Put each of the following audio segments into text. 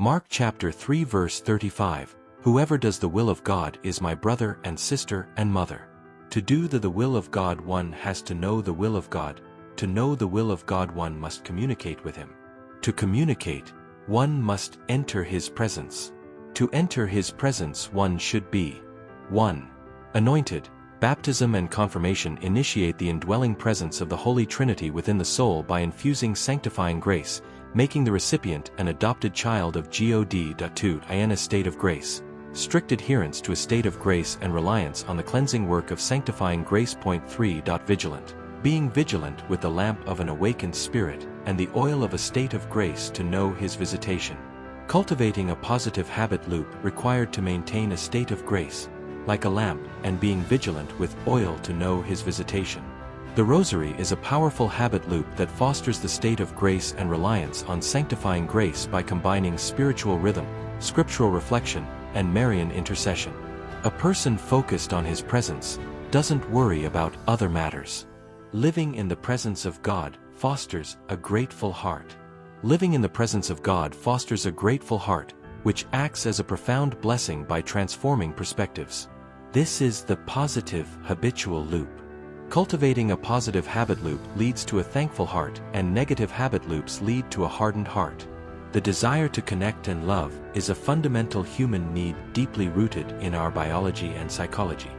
Mark chapter 3 verse 35, "Whoever does the will of God is my brother and sister and mother." To do the will of God, one has to know the will of God. To know the will of God, one must communicate with Him. To communicate, one must enter His presence. To enter His presence, one should be 1. Anointed. Baptism and confirmation initiate the indwelling presence of the Holy Trinity within the soul by infusing sanctifying grace, making the recipient an adopted child of God. In a state of grace. Strict adherence to a state of grace and reliance on the cleansing work of sanctifying grace. 3. Vigilant. Being vigilant with the lamp of an awakened spirit and the oil of a state of grace to know His visitation. Cultivating a positive habit loop required to maintain a state of grace, like a lamp, and being vigilant with oil to know His visitation. The Rosary is a powerful habit loop that fosters the state of grace and reliance on sanctifying grace by combining spiritual rhythm, scriptural reflection, and Marian intercession. A person focused on His presence doesn't worry about other matters. Living in the presence of God fosters a grateful heart. Living in the presence of God fosters a grateful heart, which acts as a profound blessing by transforming perspectives. This is the positive habitual loop. Cultivating a positive habit loop leads to a thankful heart, and negative habit loops lead to a hardened heart. The desire to connect and love is a fundamental human need deeply rooted in our biology and psychology.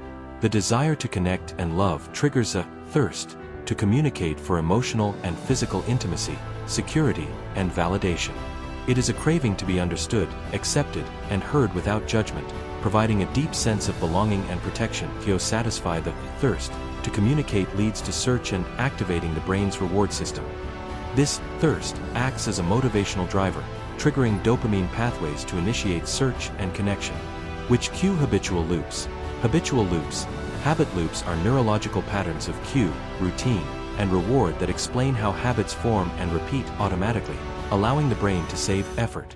The desire to connect and love triggers a thirst to communicate for emotional and physical intimacy, security, and validation. It is a craving to be understood, accepted, and heard without judgment, providing a deep sense of belonging and protection. To satisfy the thirst to communicate leads to search and activating the brain's reward system. This thirst acts as a motivational driver, triggering dopamine pathways to initiate search and connection, which cue habitual loops. Habitual loops, habit loops are neurological patterns of cue, routine, and reward that explain how habits form and repeat automatically, allowing the brain to save effort.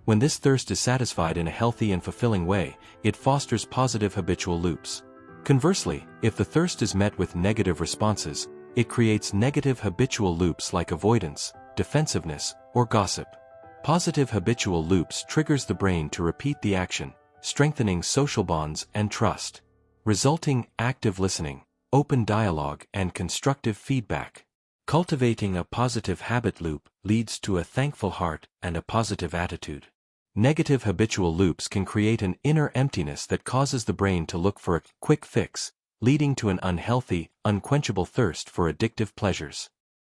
When this thirst is satisfied in a healthy and fulfilling way, it fosters positive habitual loops. Conversely, if the thirst is met with negative responses, it creates negative habitual loops like avoidance, defensiveness, or gossip. Positive habitual loops triggers the brain to repeat the action, strengthening social bonds and trust, resulting active listening, open dialogue, and constructive feedback. Cultivating a positive habit loop leads to a thankful heart and a positive attitude. Negative habitual loops can create an inner emptiness that causes the brain to look for a quick fix, leading to an unhealthy, unquenchable thirst for addictive pleasures.